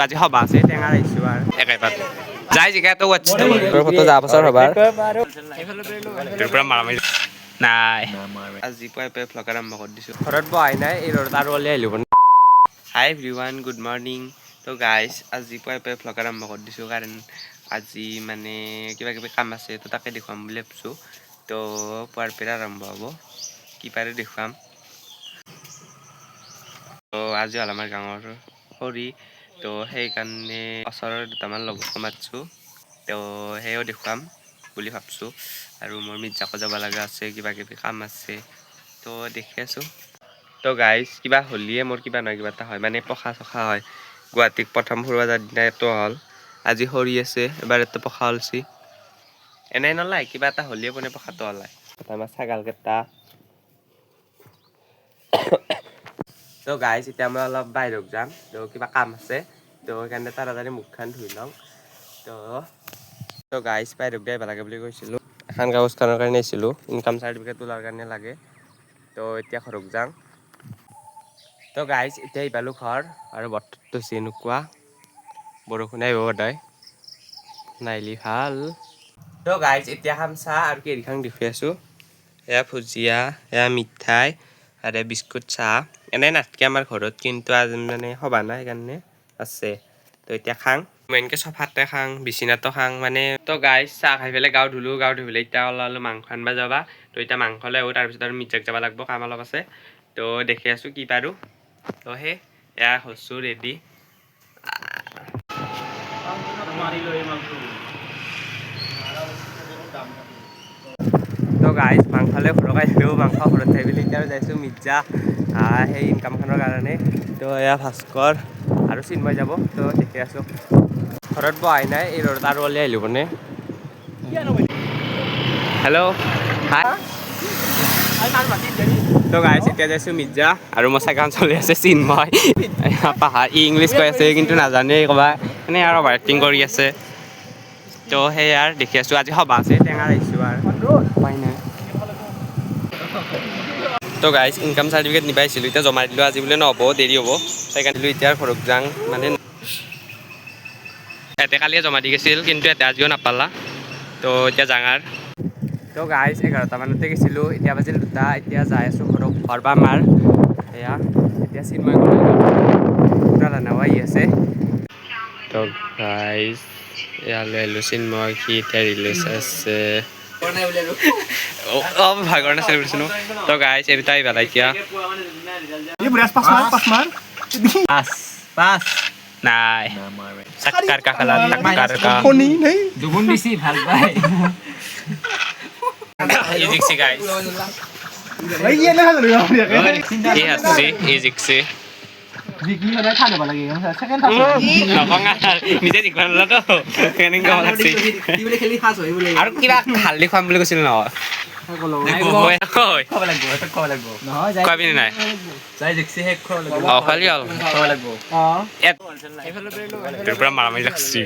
আজি হবা আছে টেঙা ৰাইছো আৰু একেবাৰে যাই জিকা তো ওয়াচ তোৰ ফটো যা বছৰ হবাৰ তোৰ পৰা মাৰা মাৰি নাই আজি পুৱাই ভ্লগ আৰম্ভ কৰি দিছো ঘৰত বহাই নাই এই ৰ'দত আৰু ওলাই আহিলো হাই এভৰিৱান গুড মৰ্নিং তো গাইজ আজি পুৱাই ভ্লগ আৰম্ভ কৰি দিছো কাৰণ আজি মানে কিবা কিবি কাম আছে তো তাকে দেখুৱাম বুলি ভাবিছো তো পুৱাৰ পৰা আৰম্ভ হ'ব কি পাৰো দেখুৱাম তো আজি হ'ল আমাৰ গাঁৱৰ খৰি তো সেইকাৰণে ওচৰৰ দুটামান লগত মাতছোঁ তো সেয়াও দেখুৱাম বুলি ভাবছোঁ আৰু মোৰ মিৰ্জাকো যাব লগা আছে কিবা কিবি কাম আছে তো দেখি আছোঁ তো গাইজ কিবা হ'লিয়ে মোৰ কিবা নহয় কিবা এটা হয় মানে পখা চখা হয় গুৱাহাটীত প্ৰথম ফুৰিব যোৱাৰ দিনা এইটো হ'ল আজি খৰি আছে এবাৰ এইটো পখা হ'লছি এনেই নলাই কিবা এটা হ'লিয়ে মানে পখাটো ওলায় আমাৰ ছাগালকেইটা তো গাইজ এতিয়া মই অলপ বাহিৰত যাম তো কিবা কাম আছে তো সেইকাৰণে তাড়াতাড়ি মুখখন ধুই লওঁ তো গাইজ বাহিৰত যাই ভাল লাগে বুলি কৈছিলোঁ এখন কাগজ খানৰ কাৰণে আহিছিলোঁ ইনকাম চাৰ্টিফিকেট তোলাৰ কাৰণে লাগে তো এতিয়া ঘৰত যাওঁ তো গাইজ এতিয়া আহি পালোঁ ঘৰ আৰু বতৰটো হৈছে এনেকুৱা বৰষুণ আহিব সদায় নাহিলি ভাল তো গাইজ এতিয়া খাম চাহ আৰু কেৰিখন দেখুৱাই আছোঁ এয়া ভুজিয়া এয়া মিঠাই আৰু বিস্কুট চাহ এনেই নাথকে আমাৰ ঘৰত কিন্তু আজি মানে সভা নাই সেইকাৰণে আছে তো এতিয়া খাং মেইনকৈ চফাতে খাং বিচনাতো খাং মানে তো গাইজ চাহ খাই পেলাই গাও ধুলোঁ গাও ধুই পেলাই এতিয়া ওলালোঁ মাংস আনবা যাবা তো এতিয়া মাংস লৈ আহোঁ তাৰপিছত আৰু মিৰ্জাক যাব লাগিব কাম অলপ আছে তো দেখি আছোঁ কি পাৰোঁ তো সেই এয়া হৈছোঁ ৰেডি তো গাইজ মাংসলৈ ঘৰত আহিলোঁ মাংস ঘৰত থাকি পেলাই এতিয়া যাইছোঁ মিৰ্জা সেই ইনকামখনৰ কাৰণে তো এয়া ভাস্কৰ আৰু চিন্ময় যাব তো দেখি আছোঁ ঘৰত বহাই নাই এই ৰ'দত আৰু ওলাই আহিলোঁ মানে হেল্ল' হাই তো গাইজ এতিয়া যাইছোঁ মিৰ্জা আৰু মোৰ চাইকেলখন চলি আছে চিন্ময় পাহাৰ ইংলিছ কৈ আছে কিন্তু নাজানে ক'বা এনেই আৰু অভাৰ এক্টিং কৰি আছে তো সেই আৰু দেখি আছোঁ আজি সভা আছে টেঙা ৰাইছোঁ আৰু উপায় নাই তো গাইজ ইনকাম চাৰ্টিফিকেট নিবাইছিলোঁ এতিয়া জমা দিলোঁ আজি বোলে নহ'ব দেৰি হ'ব সেইকাৰণে এতিয়া ঘৰত যাওঁ মানে ইয়াতে কালিয়ে জমা দি গৈছিল কিন্তু ইয়াতে আজিও নাপালা তো এতিয়া যাঙাৰ তো গাইজ 11টা মানতে গৈছিলোঁ এতিয়া বাজিল 2টা এতিয়া যাই আছোঁ ঘৰত ঘৰ বা মাৰ এয়া এতিয়া চিন্ময় পুৰা ৰান্ধাও আহি আছে তো গাইজ ইয়ালৈ আহিলোঁ চিন্ময় সি এতিয়া ৰিলিজ আছে ভাগৰ নাছিল বুলিছিলোঁ তো গাইজ এই দুটা আহিবা এতিয়া নাই চাক্কাৰ কা খেলা চাক্কাৰ কা দুগুণ বেছি ভাল পায় ইজিকছি গাইজ এই হাসছি এই জিকছি নিজে জিকবা নলা তো আৰু কিবা হালদি খুৱাম বুলি কৈছিল নহয় খুৱাবিনে নাই খালি হ'ল তোৰ পৰা মাৰা মাৰি লাগছি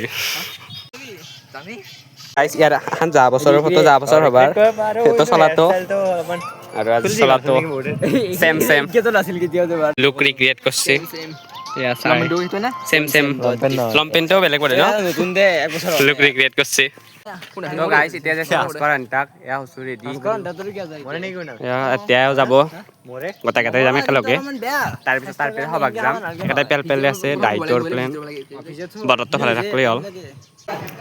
ইয়াৰ এখন যোৱা বছৰৰ ফটো যোৱা বছৰ হবাৰ সেইটো চলাটো আৰু আজি চলাটো চেম চেম লুক ৰিক্ৰিয়েট কৰছে চেম চেম লম্পেণ্টও বেলেগ পৰে ন লুক ৰিক্ৰিয়েট কৰছে তো গাইজ এতিয়া যাইছে ভাস্কৰ আন্তাক এয়া হৈছোঁ ৰেডি এতিয়াও যাব গোটেইকেইটাই যাম একেলগে তাৰপিছত তাৰপৰা সভাক যাম একেটাই পেল পেলে আছে দায়িত্বৰ প্লেন বতৰটো ভালে থাকলেই হ'ল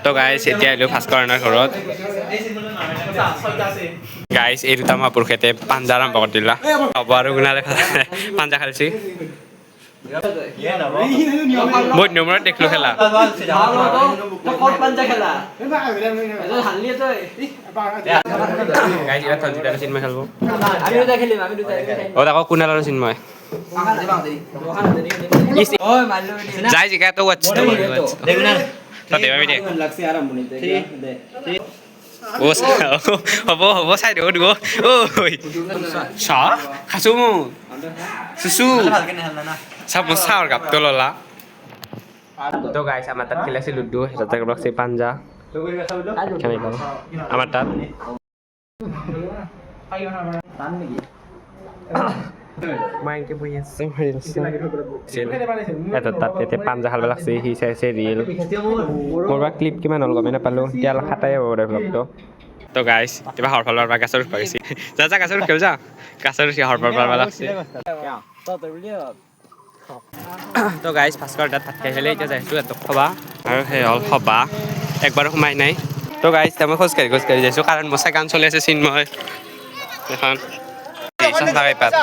তো গাইজ এতিয়া আহিলোঁ ভাস্কৰ আন্তাৰ ঘৰত গাইজ এই দুটা মহাপুৰুষেতে পাঞ্জা আৰম্ভ কৰি দিলা হ'ব আৰু গুণালে পাঞ্জা খেলছি বহুত নম্বৰত দেখিলোঁ খেলা চিন্ময় খেলব আকৌ কুণাল আৰু চিন্ময় যাই জিকা তো ৱাচ হ'ব হ'ব চাই দিব দিব ঐ চাহ খাইছোঁ মোৰ চুচু চাহ মোৰ চাহৰ কাপটো ললা তো গাইছ আমাৰ তাত খেলি আছে লুডু তাতে লাগছে পাঞ্জা কেনেকৈ আমাৰ তাত মই এনেকৈ বহি আছোঁ এটা তাত এতিয়া পাঞ্জা খাব লাগছে সি চাইছে ৰিল মোৰ বা ক্লিপ কিমান হ'ল গমেই নাপালোঁ এতিয়া অলপ খাটাই হ'ব পাৰে ভ্লগটো তো গাইছ কিবা হৰফলৰ পৰা গাছৰ উঠবা গৈছে যা যা গাছৰ উঠিব যা গাছৰ উঠি হৰফল পাৰবা লাগছে তো গাইছ ভাস্কৰ তাত ভাত খাই পেলাই এতিয়া যাইছোঁ এটক খবা আৰু সেই হ'ল খবা একবাৰো সোমাই নাই তো গাইছ মই খোজকাঢ়ি যাইছোঁ কাৰণ মোৰ চেকান চলি আছে চিন্ময় এখন চশমা কাইপাত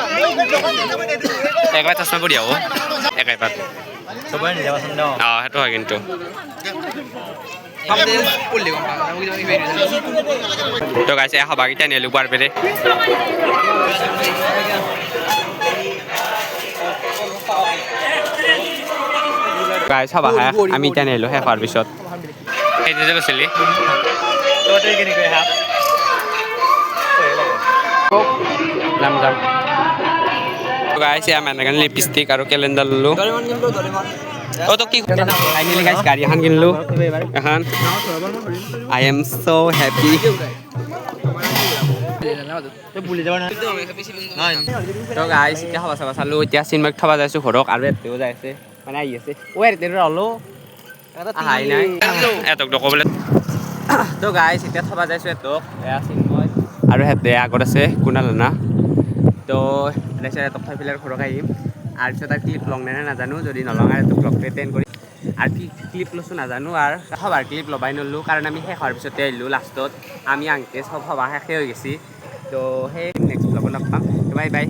একবাৰ চশমা পৰি আহোঁ একাইপাত অঁ সেইটো হয় কিন্তু তো গাইছে সবাকেইটা নিলোঁ পোৱাৰ পেৰে গাইছ সবা খাই আমি এতিয়া নিলোঁ শেষ হোৱাৰ পিছত সেইটো যে গৈছিলি যাম যাম গাইছে আমি এনেকৈ লিপষ্টিক আৰু কেলেণ্ডাৰ ল'লোঁ অ' তো কি ফাইনেলি গাইছ গাড়ী এখন কিনিলোঁ এখন আই এম চ' হেপী তো গাইছ এতিয়া খাব চাব চালোঁ এতিয়া চিনমাক থবা যাইছোঁ ঘৰক আৰু এতেও যাই আছে মানে আহি আছে অ' এতে হ'লো আহাই নাই এতক ক'বলৈ তো গাইছ এতিয়া থবা যাইছোঁ এতক এয়া চিন্ময় আৰু সিহঁতে আগত আছে কুনালনা তো তাৰপিছত এতক থৈ পেলাই ঘৰক আহিম আৰু পিছত আৰু ক্লিপ লওঁ নে নাজানো যদি নলওঁ আৰু এইটো ব্লগটো এটেণ্ড কৰি আৰু কি ক্লিপ লৈছোঁ নাজানো আৰু সবাৰ ক্লিপ ল'বাই ন'লোঁ কাৰণ আমি শেষ হোৱাৰ পিছতে আহিলোঁ লাষ্টত আমি আনকে চব সভা শেষে হৈ গৈছে তো সেই নেক্সট ব্লগত লগ পাম বাই বাই